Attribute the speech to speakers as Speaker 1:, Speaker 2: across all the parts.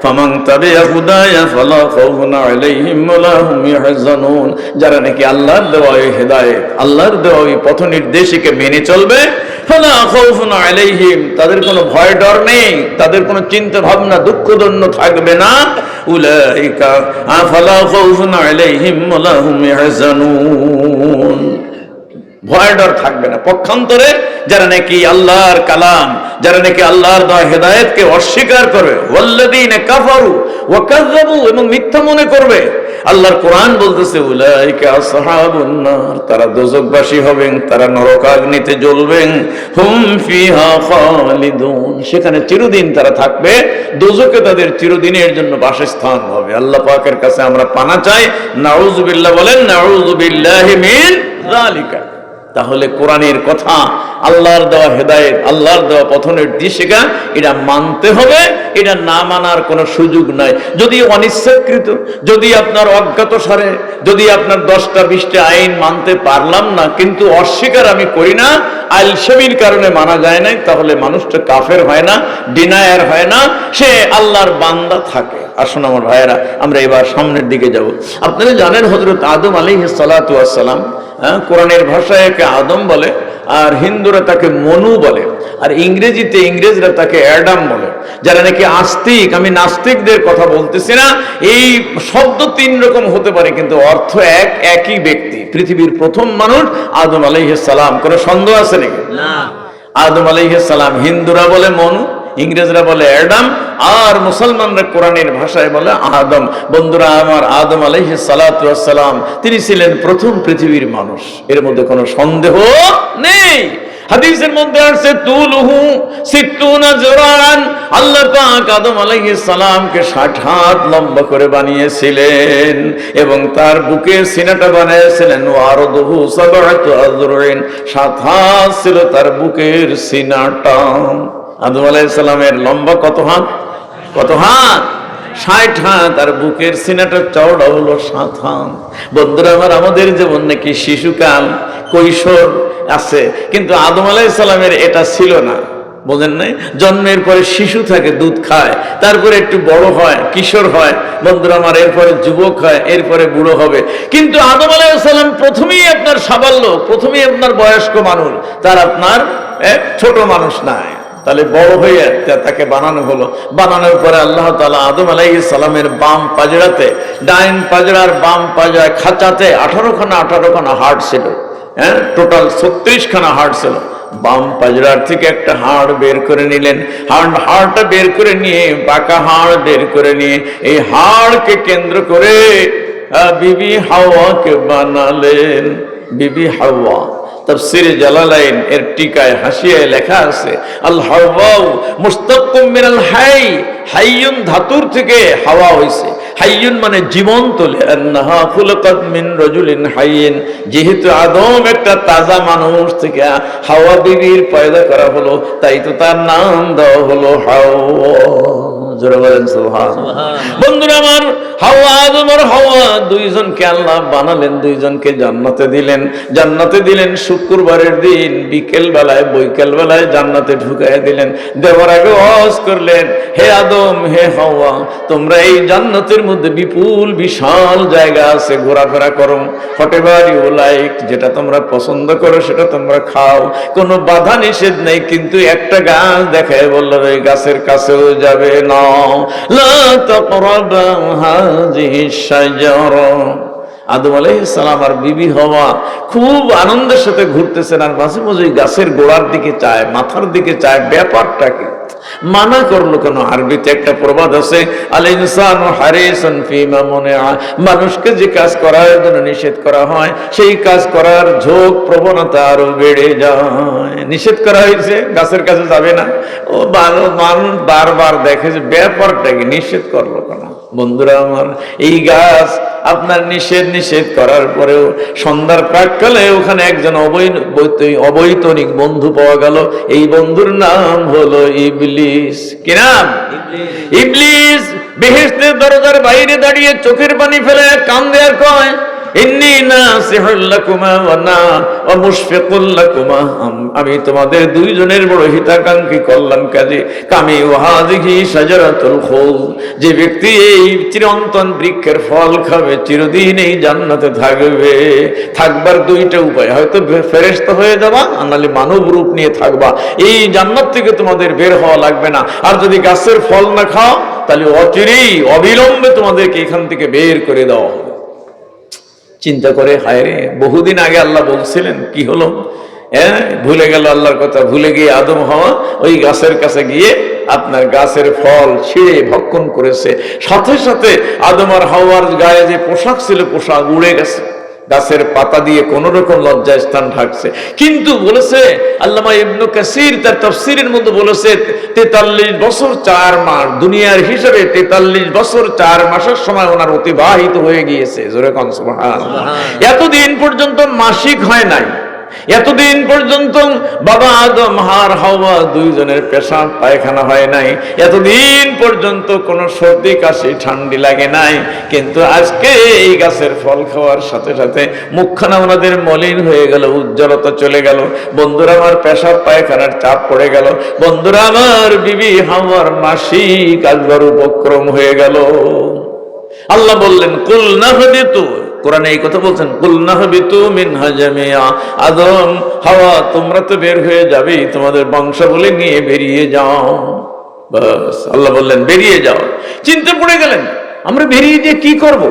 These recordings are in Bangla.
Speaker 1: ফামান তাবিআ হুদায়া ফালা খাউফুন আলাইহিম ওয়ালা হুম ইয়াহজানুন, যারা নাকি আল্লাহর দেওয়া এই হেদায়েত, আল্লাহর দেওয়া এই পথ নির্দেশকে মেনে চলবে, ফালা খাউফুন আলাইহিম, তাদের কোনো ভয় ডর নেই, তাদের কোনো চিন্তা ভাবনা দুঃখ দৈন্য থাকবে না। উলাইকা ফালা খাউফুন আলাইহিম ওয়ালা হুম ইয়াহজানুন, ভয় ডর থাকবে না। পক্ষান্তরে যারা নাকি আল্লাহর কালাম, যারা নাকি আল্লাহর দেওয়া হেদায়েতকে অস্বীকার করবে, ওয়াল্লাযীনা কাফারু ওয়া কাযযাবু, এবং মিথ্যা মনে করবে, আল্লাহর কোরআন বলতেছে উলাইকা আসহাবুন নার, তারা দোজখবাসী হবেন, তারা নরকাগ্নিতে জ্বলবেন। হুম ফিহা খালিদুন, সেখানে চিরদিন তারা থাকবে, দোজখে তাদের চিরদিনের জন্য বাসস্থান হবে। আল্লাহ পাকের কাছে আমরা পানা চাই, নাউযুবিল্লাহ বলেন, নাউযুবিল্লাহি মিন যালিকা। তাহলে কোরআনের কথা, আল্লাহর দেওয়া হেদায়েত, আল্লাহর দেওয়া পথ নির্দেশিকা, এটা মানতে হবে, এটা না মানার কোনো সুযোগ নাই। যদি অনিচ্ছাকৃত, যদি আপনার অজ্ঞাতসারে, যদি আপনার 10টা 20টা আইন মানতে পারলাম না, কিন্তু অস্বীকার আমি করি না, আলসেমির কারণে মানা যায় নাই, তাহলে মানুষটা কাফের হয় না, ডিনায়ার হয় না, সে আল্লাহর বান্দা থাকে। আসুন আমার ভাইয়েরা, আমরা এবার সামনের দিকে যাব। আপনারা জানেন হযরত আদম আলাইহিস সালাতু ওয়াস সালাম, কোরআনের ভাষায় একে আদম বলে, আর হিন্দুরা তাকে মনু বলে, আর ইংরেজিতে ইংরেজরা তাকে অ্যাডাম বলে। যারা নাকি আস্তিক, আমি নাস্তিকদের কথা বলতেছি না, এই শব্দ 3 রকম হতে পারে, কিন্তু অর্থ একই ব্যক্তি। পৃথিবীর প্রথম মানুষ আদম আলাইহিস সালাম, কোনো সন্দেহ আছে নাকি? না। আদম আলাইহিস সালাম, হিন্দুরা বলে মনু, ইংরেজরা বলে অ্যাডাম, আর মুসলমানরা কোরআনের ভাষায় বলে আদম। বন্ধুরা আমার, আদম আলাইহিস সালাতু ওয়াস সালাম, তিনি ছিলেন প্রথম পৃথিবীর মানুষ, এর মধ্যে কোনো সন্দেহ নেই। হাদিসের মধ্যে আছে তুলুহু 60 যুরান, আল্লাহ পাক আদম আলাইহিস সালামকে 60 হাত লম্বা করে বানিয়েছিলেন, এবং তার বুকের সিনাটা বানিয়েছিলেন ওয়ারদুহু 7 আযরুন, 7 হাত ছিল তার বুকের সিনাটা। আদম আলাইহিস সালামের লম্বা কত হাত? কত হাত? 60 হাত, আর বুকের সিনাটা চওড়া হলো 7 হাত। বন্ধুরা আমার, আমাদের যেমন নাকি শিশুকাল, কৈশোর আছে, কিন্তু আদম আলাইহিস সালামের এটা ছিল না, বোঝেন নাই? জন্মের পরে শিশু থাকে, দুধ খায়, তারপরে একটু বড় হয়, কিশোর হয়, বন্ধুরা আমার, এরপরে যুবক হয়, এরপরে বুড়ো হবে। কিন্তু আদম আলাইহিস সালাম প্রথমেই আপনার সাবাল্য, প্রথমেই আপনার বয়স্ক মানুষ, তার আপনার ছোট মানুষ নাই। তাহলে বড় হয়ে তাকে বানানো হলো। বানানোর পরে আল্লাহ তাআলা আদম আলাইহিস সালামের বাম পাজরাতে, ডাইন পাজরার বাম পাজরায় খাঁচাতে 18খানা হাড় ছিল, টোটাল 36খানা হাড় ছিল। বাম পাজরার থেকে একটা হাড় বের করে নিলেন, হাড়টা বের করে নিয়ে, বাঁকা হাড় বের করে নিয়ে, এই হাড়কে কেন্দ্র করে বিবি হাওয়াকে বানালেন। বিবি হাওয়া, তাফসীরে জালালাইন এর টিকায় হাসিয়ায় লেখা আছে, আল হাওয়া মুশতাক্কুম মিনাল হাই, হাইয়ুন ধাতুর থেকে হাওয়া হইছে। হাইয়ুন মানে জীবন্ত, লিআন্নাহা খুলিকাত মিন রাজুলিন হাইয়িন, যেহেতু আদম একটা তাজা মানুষ থেকে হাওয়া বিবির পয়দা করা হলো, তাই তো তার নাম দেওয়া হলো হাওয়া। জোরে বলেন সুবহানাল্লাহ। বন্ধুরা আমার, হাওয়া, আদম আর হাওয়া দুইজনকে আল্লাহ বানালেন, দুইজনকে জান্নাতে দিলেন। জান্নাতে দিলেন শুক্রবারের দিন বিকেল বেলায়, বৈকাল বেলায় জান্নাতে ঢুকাইয়া দিলেন। দেওয়ার আগে ওয়াজ করলেন, হে আদম, হে হাওয়া, তোমরা এই জান্নাতের মধ্যে বিপুল বিশাল জায়গা আছে, ঘোরাফেরা করো, হোয়াটএভার ইউ লাইক, যেটা তোমরা পছন্দ করো সেটা তোমরা খাও, কোনো বাধা নিষেধ নেই। কিন্তু একটা গাছ দেখায় বললো, ওই গাছের কাছেও যাবে না, লা তাকরাবা হাযিহিশ শাজারা। আদম আলাইহিস সালাম আর বিবি হাওয়া খুব আনন্দের সাথে ঘুরতেছেন, আর মাঝে মাঝে গাছের গোড়ার দিকে চায়, মাথার দিকে চায়। ব্যাপারটা কি? মানা করলো কেন? আরবিতে একটা প্রবাদ আছে, আল ইনসানু হারিসুন ফিমা মুনিআ, মানুষকে যে কাজ করার জন্য নিষেধ করা হয়, সেই কাজ করার ঝোঁক, প্রবণতা আরো বেড়ে যায়। নিষেধ করা হয়েছে, গাছের কাছে যাবে না, ও মানুষ বারবার দেখে যে ব্যাপারটা কি, নিষেধ করলো কেন? বন্ধুরা আমার, এই গাছ আপনার নিষেধ করার পরেও সন্ধ্যার প্রাককালে ওখানে একজন অবৈতনিক বন্ধু পাওয়া গেল। এই বন্ধুর নাম হলো ইবলিস। কি নাম? ইবলিস বেহেশতের দরজার বাইরে দাঁড়িয়ে চোখের পানি ফেলে কান্দে আর কয়, ইন্নী নাসিহুল লাকুমা ওয়া মুশফিকুল লাকুমা, আমি তোমাদের দুইজনের বড় হিতাকাঙ্ক্ষী কল্যাণকারী। কামি ওয়াহাযিহি শাজারাতুল খুলদ, যে ব্যক্তি এই চিরন্তন বৃক্ষের ফল খাবে চিরদিন এই জান্নাতে থাকবে। থাকবার দুইটা উপায়, হয়তো ফেরেশতা হয়ে যাবা, নাহলে মানব রূপ নিয়ে থাকবা। এই জান্নাত থেকে তোমাদের বের হওয়া লাগবে না। আর যদি গাছের ফল না খাও তাহলে অচিরেই অবিলম্বে তোমাদেরকে এখান থেকে বের করে দেওয়া হবে। চিন্তা করে, হায় রে, বহুদিন আগে আল্লাহ বলছিলেন, কি হলো? ভুলে গেল আল্লাহর কথা। ভুলে গিয়ে আদম হাওয়া ওই গাছের কাছে গিয়ে আপনার গাছের ফল ছিঁড়ে ভক্ষণ করেছে। সাথে সাথে আদম আর হাওয়ার গায়ে যে পোশাক ছিল, পোশাক উড়ে গেছে। গাছের পাতা দিয়ে কোন রকম লজ্জা স্থান ঢাকছে। কিন্তু বলেছে আল্লামা ইবনে কাসির তার তাফসীরের মধ্যে বলেছে 43 বছর 4 মাস, দুনিয়ার হিসাবে 43 বছর 4 মাসের সময় ওনার অতিবাহিত হয়ে গিয়েছে। জোরে কোন সুবহানাল্লাহ। এতদিন পর্যন্ত মাসিক হয় নাই, এতদিন পর্যন্ত বাবা আদম আর হাওয়া দুইজনের পেশাব পায়খানা হয় নাই, এতদিন পর্যন্ত কোনো সর্দি কাশি ঠান্ডি লাগে নাই। কিন্তু আজকে এই গাছের ফল খাওয়ার সাথে সাথে মুখখানা ওনাদের মলিন হয়ে গেল, উজ্জ্বলতা চলে গেল। বন্ধুরা আমার, পেশাব পায়খানার চাপ পড়ে গেল। বন্ধুরা আমার, বিবি হাওয়ার মাসিক আসবার উপক্রম হয়ে গেল। আল্লাহ বললেন, কুল নাহবিতু, কোরআনে এই কথা বলছেন, কুল নাহবিতু মিনহা জামিআ, আদম হাওয়া তোমরা তো বের হয়ে যাবেই, তোমাদের বংশাবলী নিয়ে বেরিয়ে যাও। বাস, আল্লাহ বললেন বেরিয়ে যাও। চিন্তা পড়ে গেলেন, আমরা বেরিয়ে গিয়ে কি করব?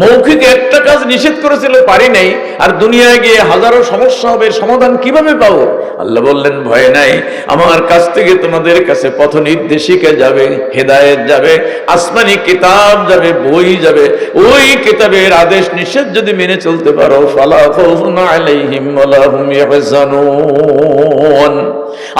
Speaker 1: মৌখিক একটা কাজ নিষেধ করেছিল, পারি নাই, আর দুনিয়ায় গিয়ে হাজারো সমস্যা হবে, সমাধান কিভাবে পাবো? আল্লাহ বললেন, ভয় নাই, আমার কাছ থেকে তোমাদের কাছে পথ নির্দেশিকা যাবে, হেদায়েত যাবে, আসমানি কিতাব যাবে, বই যাবে। ওই কিতাবের আদেশ নিষেধ যদি মেনে চলতে পারো, ফালা খাউফুন আলাইহিম ওয়ালা হুম ইয়াহজানুন।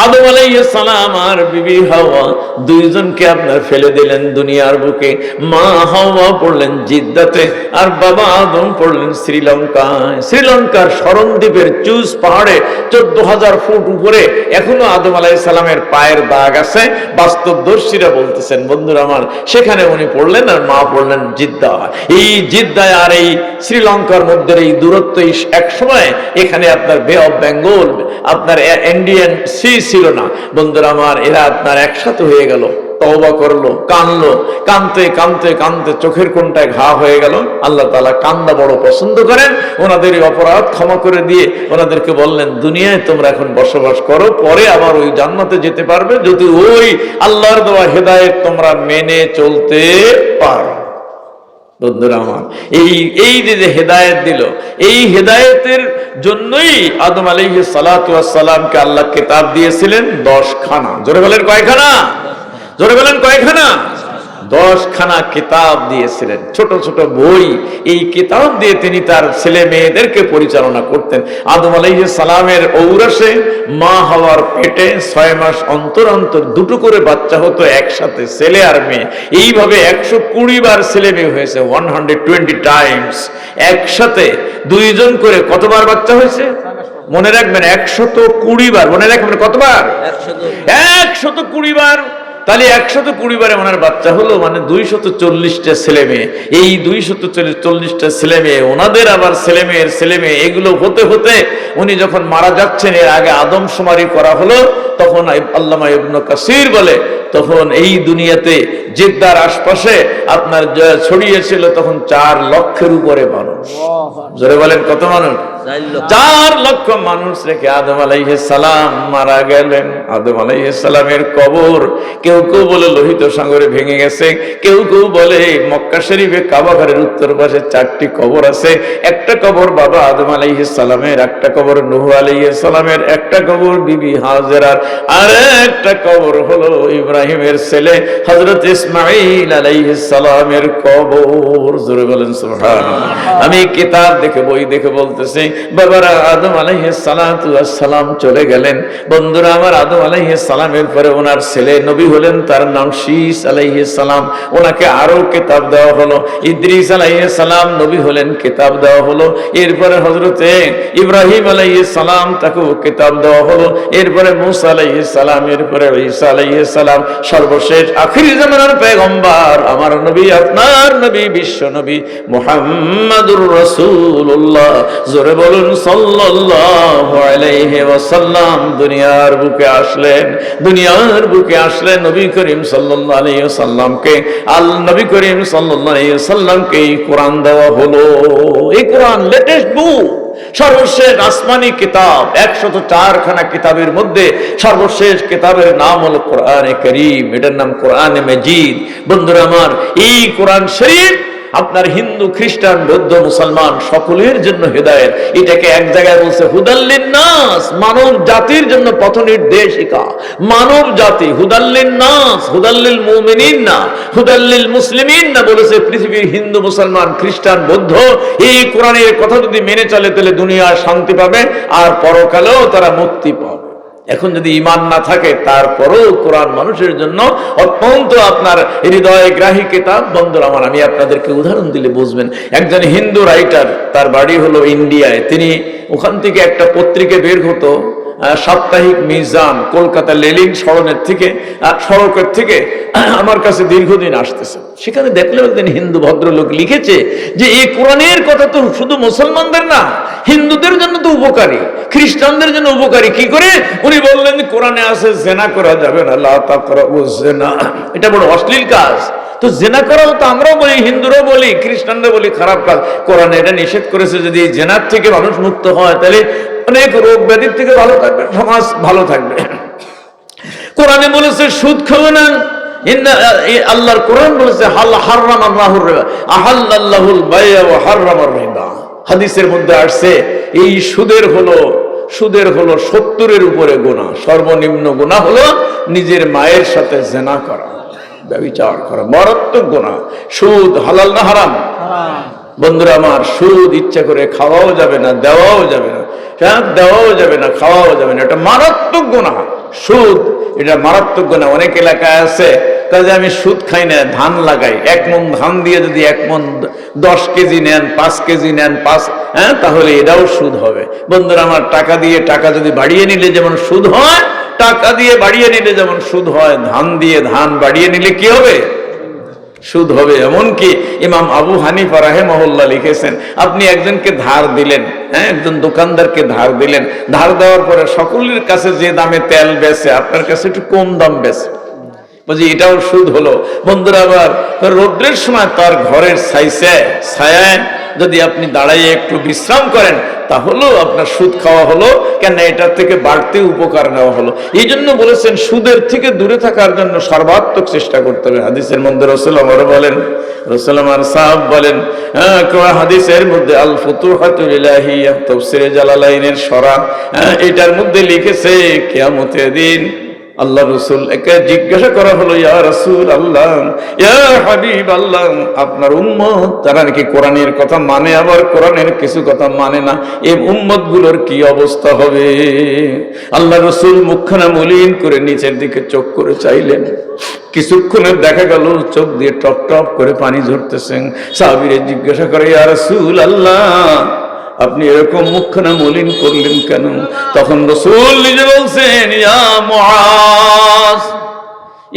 Speaker 1: আদম আলাইহিস সালাম আর বিবি হাওয়া দুইজনকে আপনার ফেলে দিলেন দুনিয়ার বুকে। মা হাওয়া পড়লেন জিদ্দাতে, আর বাবা আদম পড়লেন শ্রীলঙ্কায়। শ্রীলঙ্কার শরণদ্বীপের চুজ পাহাড়ে 14,000 ফুট উপরে এখনো আদম আলাইহিস সালামের পায়ের দাগ আছে। বাস্তবদর্শীরা বলতেছেন, বন্ধুরা আমার, সেখানে উনি পড়লেন আর মা পড়লেন জিদ্দা। এই জিদ্দায় আর এই শ্রীলঙ্কার মধ্যে এই দূরত্ব, এক সময় এখানে আপনার বে অফ বেঙ্গল, আপনার ইন্ডিয়ান সি ছিল না। বন্ধুরা আমার, এরা আপনার একসাথে হয়ে গেল, তওবা করলো, কানলো, কানতে কানতে কানতে চোখের কোণটায় ঘা হয়ে গেল। আল্লাহ তাআলা কান্দা বড় পছন্দ করেন। ওনাদের অপরাধ ক্ষমা করে দিয়ে ওনাদেরকে বললেন, দুনিয়ায় তোমরা এখন বসবাস করো, পরে আবার ওই জান্নাতে যেতে পারবে যদি ওই আল্লাহর দেওয়া হেদায়েত তোমরা মেনে চলতে পারো। বন্ধুরা আমার, এই যে হেদায়েত দিল, এই হেদায়েতের জন্যই আদম আলাইহিস সালাতু ওয়াস সালামকে আল্লাহ কিতাব দিয়েছিলেন 10 খানা। জোরে বলেন কয়খানা? জোরে বলেন কয়খানা? 10 খানা কিতাব দিয়েছিলেন, ছোট ছোট বই। এই কিতাব দিয়ে তিনি তার ছেলে মেয়েদেরকে পরিচালনা করতেন। আদম আলাইহিস সালামের ঔরসে মা হাওয়ার পেটে 6 মাস অন্তর অন্তর দুটো করে বাচ্চা হতো একসাথে, ছেলে আর মেয়ে। এইভাবে 120 বার ছেলে মেয়ে হয়েছে, 120 টাইমস। একসাথে দুইজন করে কতবার বাচ্চা হয়েছে? মনে রাখবেন, 120 বার। মনে রাখবেন কতবার? 120 বার। তাহলে 120 বারে ওনার বাচ্চা হলো, মানে 240টা ছেলে মেয়ে। এই 240টা ছেলে মেয়ে, ওনাদের আবার ছেলে মেয়ের ছেলে মেয়ে, এগুলো হতে হতে উনি যখন মারা যাচ্ছেন, এর আগে আদমশুমারি করা হলো, তখন আল্লামা ইবনে কাসির বলে, তখন এই দুনিয়াতে জিদ্দার আশপাশে আপনার ছড়িয়েছিল তখন 4 লক্ষের উপরে মানুষ। জোরে বলেন কত মানুষ? 4 লক্ষ মানুষ রেখে আদম আলাইহিস সালাম মারা গেলেন। আদম আলাইহিস সালামের কবর কেউ কেউ বলে লোহিত সাগরে ভেঙে গেছে, কেউ কেউ বলে মক্কা শরীফে কাবা ঘরের উত্তর পাশে 4টি কবর আছে। একটা কবর বাবা আদম আলাইহিস সালামের, একটা কবর নূহ আলাইহিস সালামের, একটা কবর বিবি হাজেরার, আর একটা কবর হলো ইব্রাহিমের ছেলে হযরত ইসমাঈল আলাইহিস সালামের কবর। জোরে বলেন সুবহানাল্লাহ। আমি কিতাব দেখে, বই দেখে বলতেছি, বাবারা আদম আলাইহিস সালাতু ওয়াস সালাম চলে গেলেন। বন্ধুরা আমার, আদম আলাইহিস সালামের পরে ওনার ছেলে নবী হলেন, তার নাম শীস আলাইহিস সালাম। ওনাকে আরো কিতাব দেওয়া হলো। ইদ্রিস আলাইহিস সালাম নবী হলেন, কিতাব দেওয়া হলো। এরপরে হযরতে ইব্রাহিম আলাইহিস সালাম, তাকেও কিতাব দেওয়া হলো। এরপরে মূসা আলাইহিস সালাম, এরপরে ঈসা আলাইহিস সালাম, সর্বশেষ আখির জামানার পয়গম্বর আমার নবী, আপনার নবী, বিশ্ব নবী মুহাম্মাদুর রাসূলুল্লাহ, জোরে বলুন সাল্লাল্লাহু আলাইহি ওয়াসাল্লাম দুনিয়ার বুকে আসলেন। দুনিয়ার বুকে আসলেন নবী করিম সাল্লাল্লাহু আলাইহি ওয়াসাল্লামকে, নবী করিম সাল্লাল্লাহু আলাইহি ওয়াসাল্লামকে এই কোরআন দেওয়া হলো। এই কোরআন লেটেস্ট বুক, সর্বশেষ আসমানি কিতাব। 104 খানা কিতাবের মধ্যে সর্বশেষ কিতাবের নাম হলো কোরআনে কারীম, এটার নাম কোরআনে মাজিদ। বন্ধুরা আমার, এই কোরআন শরীফ আপনার হিন্দু, খ্রিস্টান, বৌদ্ধ, মুসলমান সকলের জন্য হেদায়েত। এটাকে এক জায়গায় বলছে হুদাল্লিন নাস, মানব জাতির জন্য পথ নির্দেশিকা। মানব জাতি হুদাল্লিন নাস, হুদাল্লিল মুমিনিন না, হুদাল্লিল মুসলিমিন না বলেছে। পৃথিবীর হিন্দু, মুসলমান, খ্রিস্টান, বৌদ্ধ এই কোরআনের কথা যদি মেনে চলে তাহলে দুনিয়া শান্তি পাবে আর পরকালেও তারা মুক্তি পাবে। এখন যদি ঈমান না থাকে তারপরও কোরআন মানুষের জন্য অত্যন্ত আপনার হৃদয় গ্রাহী কিতাব। বন্ধুরা আমার, আমি আপনাদেরকে উদাহরণ দিলে বুঝবেন। একজন হিন্দু রাইটার, তার বাড়ি হলো ইন্ডিয়ায়। তিনি ওখান থেকে একটা পত্রিকা বের হতো, সাপ্তাহিক মিজান, কলকাতা লেলিন সড়কের থেকে আমার কাছে দীর্ঘদিন আসতেছে। সেখানে দেখলেও একদিন হিন্দু ভদ্রলোক লিখেছে যে এই কোরআনের কথা তো শুধু মুসলমানদের না, হিন্দুদের জন্য তো উপকারী, খ্রিস্টানদের জন্য উপকারী। কি করে? উনি বললেন কোরআনে আছে জেনা করা যাবে না, লা তাকরাবুজ জিনা, এটা বড় অশ্লীল কাজ। তো জেনা করাও তো আমরাও বলি, হিন্দুরাও বলি, খ্রিস্টানরা বলি খারাপ কাজ। কোরআনে এটা নিষেধ করেছে। যদি জেনার থেকে মানুষ মুক্ত হয় তাহলে অনেক রোগ ব্যাধির থেকে ভালো থাকবে, সমাজ ভালো থাকবে। কোরআনে বলেছে সুদ খাবে না, আল্লাহর কোরআন বলেছে আহাল্লাল্লাহুল বাই'a ওয়া হাররামার রিবা। হাদিসের মধ্যে আসছে এই সুদের হলো 70-এর উপরে গুনাহ। সর্বনিম্ন গুনাহ হলো নিজের মায়ের সাথে জিনা করা, ব্যভিচার করা, মারাত্মক গুনাহ। সুদ হালাল না হারাম? বন্ধুরা আমার, সুদ ইচ্ছা করে খাওয়াও যাবে না, দেওয়াও যাবে না, দেওয়াও যাবে না, খাওয়াও যাবে না। এটা মারাত্মক গুনাহ। সুদ এটা মারাত্মক গুনাহ। অনেক এলাকায় আছে কাজে আমি সুদ খাই না, ধান লাগাই। 1 মণ ধান দিয়ে যদি 1 মণ 10 কেজি নেন, 5 কেজি নেন, তাহলে এটাও সুদ হবে। বন্ধুরা আমার, টাকা দিয়ে টাকা যদি বাড়িয়ে নিলে যেমন সুদ হয়, টাকা দিয়ে বাড়িয়ে নিলে যেমন সুদ হয়, ধান দিয়ে ধান বাড়িয়ে নিলে কি হবে? সুদ হবে। এমনকি ইমাম আবু হানিফা রাহিমাহুল্লাহ লিখেছেন, আপনি একজনকে ধার দিলেন, একজন দোকানদারকে ধার দিলেন, ধার দেওয়ার পরে সকলের কাছে যে দামে তেল বেচে আপনার কাছে একটু কম দাম বেচে, বুঝি এটাও সুদ হলো। বন্ধুরা আবার রৌদ্রের সময় তার ঘরের ছায়ায় যদি আপনি দাঁড়াইয়ে একটু বিশ্রাম করেন তাহলেও আপনার সুদ খাওয়া হলো। কেন? এটার থেকে বাড়তি উপকার নেওয়া হলো। এই জন্য বলেছেন সুদের থেকে দূরে থাকার জন্য সর্বাত্মক চেষ্টা করতে হবে। হাদিসের মধ্যে রাসূল আমার বলেন, রাসূল আমার সাহাব বলেন, হাদিসের মধ্যে আল ফুতুহাতুল ইলাহিয়া, তাফসীরে জালালাইনের সরা, এটার মধ্যে লিখেছে কিয়ামতের দিন আল্লাহ রসুল একে জিজ্ঞাসা করা হলো, ইয়া রাসূল আল্লাহ, ইয়া হাবিব আল্লাহ, আপনার উম্মত তারা নাকি কোরআনের কথা মানে আবার কোরআনের কিছু কথা মানে না, এই উম্মত গুলোর কি অবস্থা হবে? আল্লাহ রসুল মুখখানা মলিন করে নিচের দিকে চোখ করে চাইলেন। কিছুক্ষণে দেখা গেল চোখ দিয়ে টপ টপ করে পানি ঝরতেছেন। সাহাবীরা জিজ্ঞাসা করে, ইয়া রাসূল আল্লাহ, আপনি এরকম মুখখানা মলিন করলেন কেন? তখন রাসূল নিজে বলছেন, ইয়া মুআজ,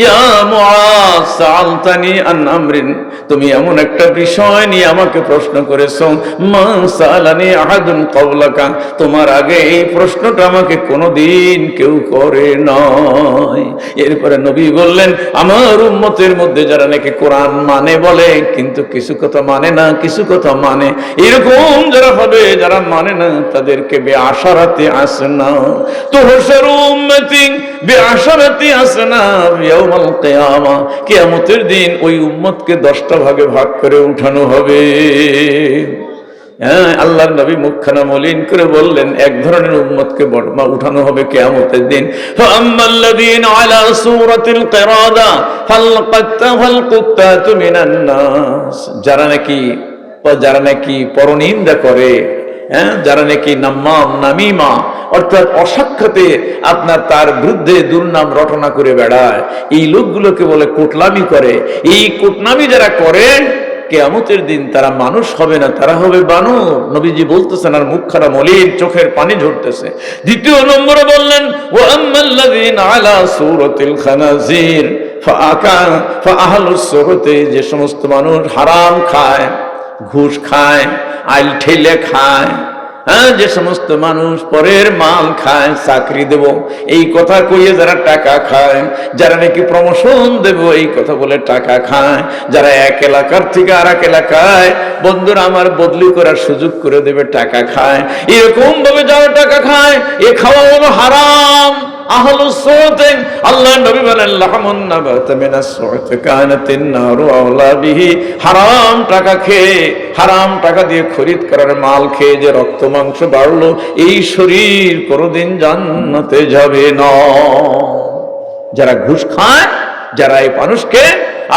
Speaker 1: ইয়া মুআজ সাআলতানি আন আমরিন, তুমি এমন একটা বিষয় নিয়ে আমাকে প্রশ্ন করেছো, মা সাআলানি আহাদুন ক্বাবলাকা, তোমার আগে এই প্রশ্নটা আমাকে কোনোদিন কেউ করে নাই। এরপরে নবী বললেন, আমার উম্মতের মধ্যে যারা নাকি কোরআন মানে বলে কিন্তু কিছু কথা মানে না, কিছু কথা মানে, এরকম যারা হবে, যারা মানে না, তাদেরকে বেআশারাতি আসনা, তুহশারু উম্মতি বেআশারাতি আসনা ইয়াউমাল কিয়ামা, কিয়ামতের দিন ওই উম্মতকে 10টা ভাগে ভাগ করে উঠানো হবে। আল্লাহর নবী মুখখানা মলিন করে বললেন, এক ধরনের উম্মতকে উঠানো হবে কিয়ামতের দিন। ফাআম্মাল্লাযীনা আলা সূরাতিল কিরাদা ফালকুত্তাতু মিনান নাস, যারা নাকি পরনিন্দা করে, যারা নাকি নাম্মাম নামিমা অর্থাৎ অসাক্ষাতে আপনার তার বিরুদ্ধে দুর্নাম রটনা করে বেড়ায়, এই লোকগুলোকে বলে কোটলামি করে। এই কোটলামি যারা করে কিয়ামতের দিন তারা মানুষ হবে না, তারা হবে বানর। নবীজি বলতেছেন, আর মুখখানা মলিন, চোখের পানি ঝরতেছে। দ্বিতীয় নম্বরে বললেন ওয়া আম্মাল্লাযীনা আলা সূরাতিল খানাজির ফাআহলুস সুহতি, যে সমস্ত মানুষ হারাম খায়, ঘুষ খায়, আইল ঠেলে খায়, যে সমস্ত মানুষ পরের মাল খায়, চাকরি দেব এই কথা কইয়ে যারা টাকা খায়, যারা নাকি প্রমোশন দেব এই কথা বলে টাকা খায়, যারা এক এলাকার থেকে আর এক এলাকায় বন্ধুরা আমার বদলি করার সুযোগ করে দেবে টাকা খায়, এরকম ভাবে যারা টাকা খায় এ খাওয়া হলো হারাম। আহলুস সুহত, আল্লাহ নবী বলেন লাহমুন নাবাতা মিনাস সুহত কানাতিন নারু আওলা বিহি, হারাম টাকা খেয়ে, হারাম টাকা দিয়ে খরিদ করার মাল খেয়ে যে রক্ত মাংস বাড়লো, এই শরীর কোনোদিন জান্নাতে যাবে না। যারা ঘুষ খায়, যারা এই মানুষকে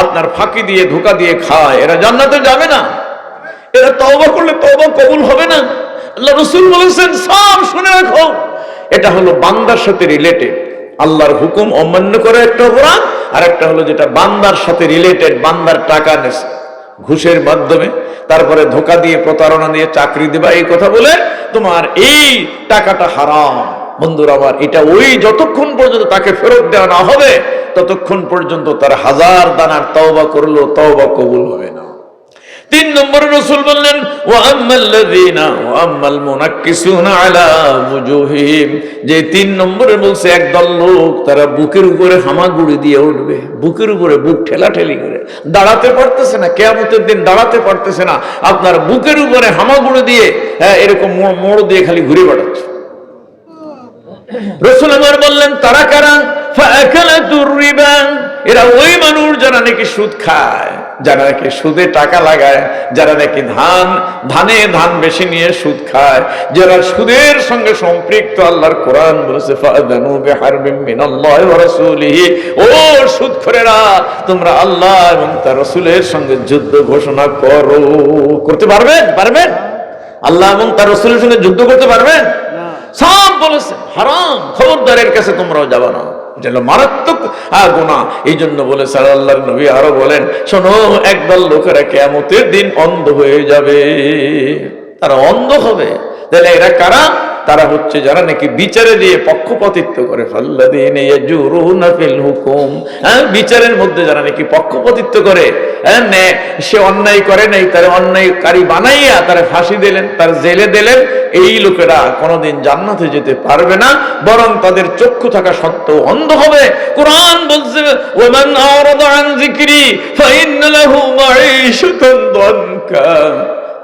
Speaker 1: আপনার ফাঁকি দিয়ে ধোঁকা দিয়ে খায়, এরা জান্নাতে যাবে না। এরা তওবা করলে তওবা কবুল হবে না। আল্লাহ রাসূল বলেছেন সব শুনে রাখো, এটা হলো বান্দার সাথে রিলেটেড। আল্লাহর হুকুম অমান্য করে একটা অপরাধ, আর একটা হলো যেটা বান্দার সাথে রিলেটেড, বান্দার টাকা নেছে ঘুষের মাধ্যমে, তারপরে ধোঁকা দিয়ে প্রতারণা দিয়ে চাকরি দিবা এই কথা বলে তোমার এই টাকাটা হারাম। বন্ধুরা আমার, এটা ওই যতক্ষণ পর্যন্ত তাকে ফেরত দেওয়া না হবে ততক্ষণ পর্যন্ত তার হাজার দানার তওবা করলেও তওবা কবুল হবে না। তিন নম্বরে রাসূল বললেন ওয়া আম্মাল্লাযীনা ওয়া আম্মাল মুনাক্কিসুনা আলা ওয়ুজুহিহিম, যে তিন নম্বরে বলছে একদল লোক তারা বুকের উপরে হামাগুড়ি দিয়ে উঠবে, বুকের উপরে বুক ঠেলাঠেলি করে, দাঁড়াতে পারতেছে না, কিয়ামতের দিন দাঁড়াতে পারতেছে না, আপনার বুকের উপরে হামাগুড়ি দিয়ে এরকম মোড় দিয়ে খালি ঘুরে বেড়াচ্ছে। রাসূল আমার বললেন তারা কারা? ফাআকালাতুর রিবা, এরা ওই মানুষ যারা নাকি সুদ খায়, যারা নাকি সুদে টাকা লাগায়, যারা নাকি ধান বেশি নিয়ে সুদ খায়, যারা সুদের সঙ্গে সম্পৃক্ত। আল্লাহর কোরআন বলেছে ফাআযানু বিহারবিম মিনাল্লাহি ওয়া রাসূলিহি, ও সুদখোরেরা তোমরা আল্লাহ এবং তার রাসূলের সঙ্গে যুদ্ধ ঘোষণা করো। করতে পারবেন? পারবেন? আল্লাহ এবং তার রাসূলের সঙ্গে যুদ্ধ করতে পারবেন? সব বলেছে হারাম, খবরদারের কাছে তোমরাও যাবা না, এটা হলো মারাত্মক গুনাহ। এই জন্য বলেছে আল্লাহর নবী আরো বলেন, শোনো একদল লোকেরা কিয়ামতের দিন অন্ধ হয়ে যাবে। তারা অন্ধ হবে, তাহলে এরা কারা? তারা হচ্ছে যারা নাকি বিচারে দিয়ে পক্ষপাতিত্ব করে। ফাল্লাযীনা ইয়াজুরুনা ফিল হুকুম, বিচারের মধ্যে যারা নাকি পক্ষপাতিত্ব করে, সে অন্যায় করে নাই, তার অন্যায়কারী বানাইয়া তারা ফাঁসি দিলেন, তার জেলে দিলেন, এই লোকেরা কোনোদিন জান্নাতে যেতে পারবে না, বরং তাদের চক্ষু থাকা সত্ত্বেও অন্ধ হবে। কোরআন বলছে ওয়ামান আরাদা আন যিকরি ফাইন্না লাহু মাঈশাতান দানকা,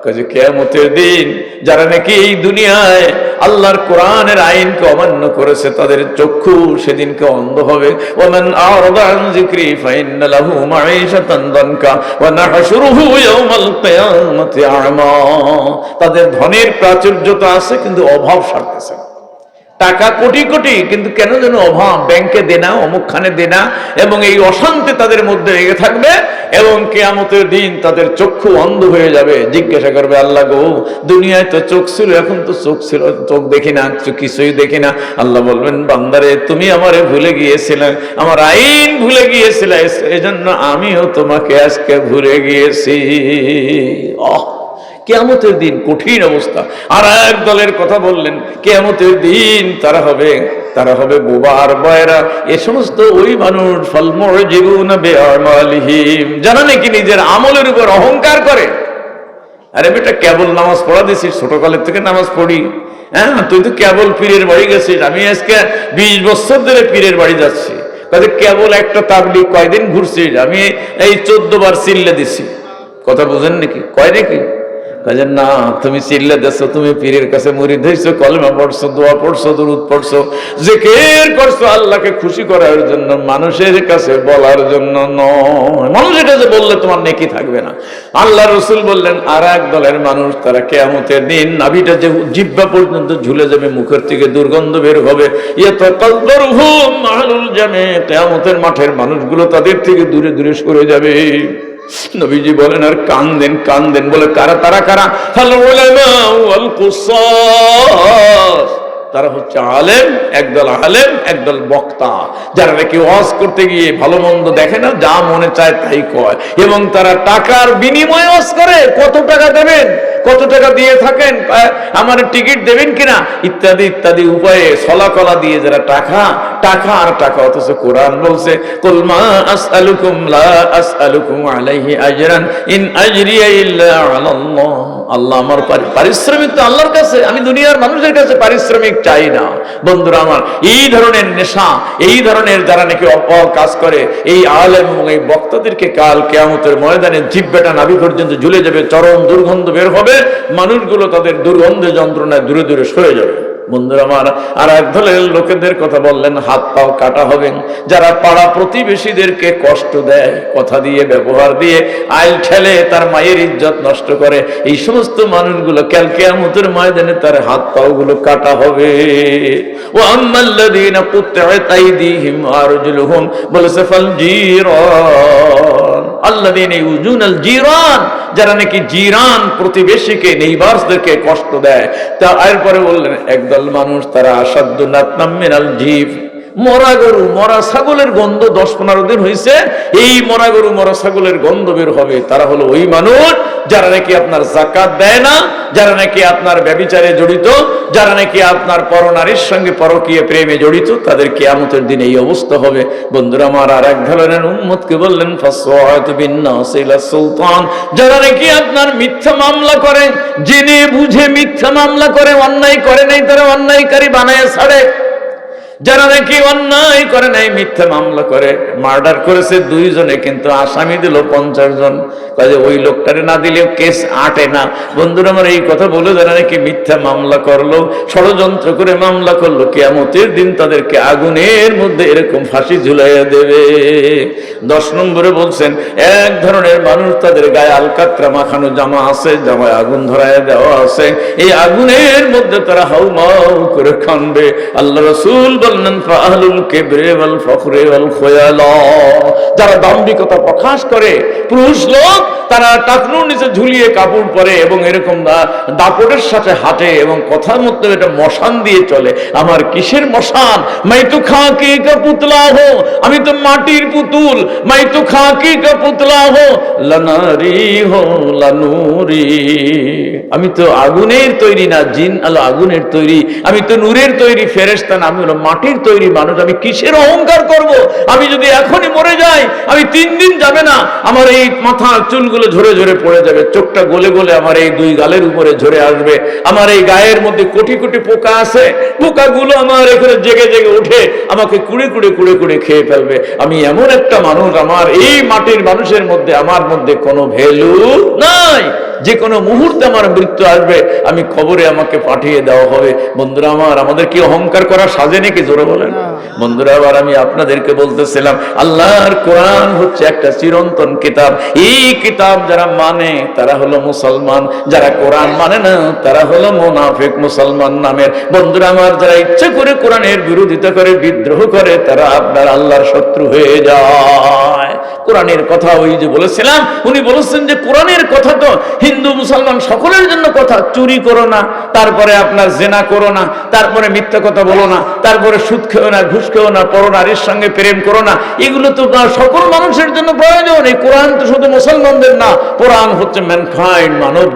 Speaker 1: কাজে কিয়ামতের দিন যারা নাকি এই দুনিয়ায় আল্লাহর কোরআনের আইনকে অমান্য করেছে তাদের চক্ষু সেদিনকে অন্ধ হবে। ওয়ামান আরাদা আন যিকরি ফাইন্না লাহু মাঈশাতান দানকা ওয়া নাহশুরুহু ইয়াওমাল কিয়ামাতি আ'মা, তাদের ধনের প্রাচুর্যতা আছে কিন্তু অভাব সারতেছে না। টাকা কোটি কোটি, কিন্তু কেন যেন অভাব, ব্যাংকে দেনা, অমুকখানে দেনা, এবং এই অশান্তি তাদের মধ্যে লেগে থাকবে, এবং কিয়ামতের দিন তাদের চক্ষু অন্ধ হয়ে যাবে। জিজ্ঞাসা করবে আল্লাহ গো, দুনিয়ায় তো চোখ ছিল, এখন তো চোখ ছিল, চোখ দেখি না, কিছুই দেখি না। আল্লাহ বলবেন বান্দারে তুমি আমারে ভুলে গিয়েছিলে, আমার আইন ভুলে গিয়েছিলে, এজন্য আমিও তোমাকে আজকে ভুলে গিয়েছি। কিয়ামতের দিন কঠিন অবস্থা। আর এক দলের কথা বললেন, কিয়ামতের দিন তারা হবে বোবা আর বয়রা। এ সমস্ত ওই মানুষ ফালমুজিবুনা বিআমালিহিম, যারা নাকি নিজের আমলের উপর অহংকার করে। আরে বেটা কেবল নামাজ পড়া দিছিস, ছোটকালের থেকে নামাজ পড়ি, তুই তো কেবল পীরের বাড়ি গেছিস, আমি আজকে 20 বছর ধরে পীরের বাড়ি যাচ্ছি। কাজে কেবল একটা তাবলীগ কয়দিন ঘুরছিস, আমি এই 14 বার চিল্লা দিছি। কথা বুঝেন নাকি? কয় নাকি? কাজে না, তুমি চিল্লা দেছো, তুমি পীরের কাছে মুরিদ হইছো, কলেমা পড়ছো, দোয়া পড়ছো, দুরূদ পড়ছো, জিকির করছো আল্লাহকে খুশি করার জন্য, মানুষের কাছে বলার জন্য নয়। মানুষের কাছে বললে তোমার নেকি থাকবে না। আল্লাহ রাসূল বললেন আর এক দলের মানুষ, তারা কিয়ামতের দিন নাভিটা যে জিহ্বা পর্যন্ত ঝুলে যাবে, মুখের থেকে দুর্গন্ধ বের হবে। ইয়াতাকাদ্দারুহুম আহলুল জামি, কিয়ামতের মাঠের মানুষগুলো তাদের থেকে দূরে দূরে সরে যাবে। নবীজি বলেন আর কান্দেন কান্দেন বলে কারা তারা কারা? ফাল উলামা ওয়াল কুসাস, তারা হচ্ছে আলেম, একদল আলেম একদল বক্তা, যারা নাকি ওয়াজ করতে গিয়ে ভালো মন্দ দেখে না, যা মনে চায় তাই কয়, এবং তারা টাকার বিনিময়ে ওয়াজ করে। কত টাকা দেবেন, কত টাকা দিয়ে থাকেন, আমার টিকিট দেবেন কিনা, ইত্যাদি ইত্যাদি উপায়ে ছলাকলা দিয়ে যারা টাকা টাকা আর টাকা। অথচ কোরআন বলছে কুল মা আসআলুকুম লা আসআলুকুম আলাইহি আজরান ইন আজরিয়া ইল্লা আলাল্লাহ। আল্লাহ আমার পারিশ্রমিক তো আল্লাহর কাছে, আমি দুনিয়ার মানুষের কাছে পারিশ্রমিক চাই না। বন্ধুরা আমার, এই ধরনের নেশা, এই ধরনের যারা নাকি কাজ করে, এই আলেম এবং এই বক্তাদেরকে কাল কিয়ামতের ময়দানে জিহ্বাটা নাভি পর্যন্ত ঝুলে যাবে, চরম দুর্গন্ধ বের হবে, মানুষগুলো তাদের দুর্গন্ধে যন্ত্রণায় দূরে দূরে সরে যাবে। বন্ধুরা আমার, আর এক দলের লোকেদের কথা বললেন, হাত পাও কাটা হবেন, যারা পাড়া প্রতিবেশীদেরকে কষ্ট দেয়, কথা দিয়ে ব্যবহার দিয়ে আইল ঠেলে তার মায়ের ইজ্জত নষ্ট করে, এই সমস্ত মানুষগুলো কাল কিয়ামতের ময়দানে তার হাত পাও গুলো কাটা হবে। ওয়া আম্মাল্লাযীনা কুত্তিআত আইদিহিম ওয়া আরজুলুহুম বলেছে ফাল জিরান আল্লাযীনা ইউযুনাল জিরান, যারা নাকি জিরান প্রতিবেশীকে নেইবারসদেরকে কষ্ট দেয়। তা এরপরে বললেন একদল মানুষ তারা আসাদ্দু নাতনাম মিনাল জিব, মরা গরু মরা ছাগলের গন্ধ 10-15 দিন হয়েছে, এই মরা গরু মরা ছাগলের গন্ধ বের হবে। তারা হলো ওই মানুষ যারা নাকি আপনার যাকাত দেয় না, যারা নাকি আপনার ব্যভিচারে জড়িত, যারা নাকি আপনার পরনারীর সঙ্গে পরকীয় প্রেমে জড়িত, তাদের কিয়ামতের দিনে এই অবস্থা হবে। বন্ধুরা আমার, আর এক ধরনের উম্মতকে বললেন ফাসওয়াতু বিন্নাস ইলা সুলতান, যারা নাকি আপনার মিথ্যা মামলা করে, জেনে বুঝে মিথ্যা মামলা করে, অন্যায় করে নাই তারা অন্যায়কারী বানায় ছাড়ে। যারা নাকি অন্যায় করে নাই, মিথ্যা মামলা করে, মার্ডার করেছে 2 জনে কিন্তু আসামি দিল 50 জন, কাজে ওই লোকটারে না দিলেও কেস আটে না। বন্ধুরা আমার, এই কথা বলে যারা নাকি মিথ্যা মামলা করলো, ষড়যন্ত্র করে মামলা করলো, কিয়ামতের দিন তাদেরকে আগুনের মধ্যে এরকম ফাঁসি ঝুলাইয়া দেবে। 10 নম্বরে বলছেন এক ধরনের মানুষ, তাদের গায়ে আলকাতরা মাখানো জামা আছে, জামায় আগুন ধরাইয়া দেওয়া আছে, এই আগুনের মধ্যে তারা হাউমাউ করে কাঁদবে। আল্লাহ রাসূল বললেন ফাআহলুল কিবরি ওয়াল ফখরি ওয়াল খয়ালা, যারা দাম্ভিকতা প্রকাশ করে, পুরুষ লোক, তারা টাকনুর নিচে ঝুলিয়ে কাপড় পরে এবং এরকম দাপটের সাথে হাঁটে এবং কথার মধ্যে এটা মশান দিয়ে চলে। আমার কিসের মশান? মাই তো খাকি কা পুতলা হো, আমি তো মাটির পুতুল। মাই তো খাকি কা পুতলা হো লানারি হো লানুরি, আমি তো আগুনের তৈরি না, জিন আলো আগুনের তৈরি, আমি তো নূরের তৈরি ফেরেশতা না, আমি হলো মাটির তৈরি মানুষ। আমি কিসের অহংকার করব? আমি যদি এখনই মরে যাই, আমি 3 দিন যাবে না আমার এই মাথার চুলগুলো ঝরে ঝরে পড়ে যাবে, চোখটা গলে গলে আমার এই 2 গালের উপরে ঝরে আসবে, আমার এই গায়ের মধ্যে কোটি কোটি পোকা আছে, পোকাগুলো আমার এখানে জেগে জেগে উঠে আমাকে কুড়ে কুড়ে কুড়ে কুড়ে খেয়ে ফেলবে। আমি এমন একটা মানুষ, আমার এই মাটির মানুষের মধ্যে আমার মধ্যে কোনো ভ্যালু নাই, যে কোনো মুহূর্তে আমার মৃত্যু আসবে, আমি খবরে আমাকে পাঠিয়ে দেওয়া হবে। বন্ধুরা আমার, আমাদের কি অহংকার করা সাজে নাকি? জোরে বলেন। বন্ধুরা আবার আমি আপনাদেরকে বলতেছিলাম, আল্লাহর কোরআন হচ্ছে একটা চিরন্তন কিতাব। এই কিতাব যারা মানে তারা হলো মুসলমান, যারা কোরআন মানে না তারা হলো মুনাফিক মুসলমান নামের। বন্ধুরা আমার, যারা ইচ্ছা করে কোরআনের বিরোধিতা করে, বিদ্রোহ করে, তারা আপনার আল্লাহর শত্রু হয়ে যায়। কোরআনের কথা ওই যে বলেছিলাম, উনি বলেছেন যে কোরআনের কথা তো হিন্দু মুসলমান সকলের জন্য কথা। চুরি করো না, তারপরে আপনার জেনা করো না, তারপরে মিথ্যা কথা বলো না, তারপরে সুদ খেও না, ঘুষ খেও না, পরনারীর সঙ্গে প্রেম করো না, এগুলো তো সকল মানুষের জন্য প্রয়োজন। এই কোরআন তো শুধু মুসলমানদের না, কোরআন হচ্ছে ম্যানকাইন্ড, মানব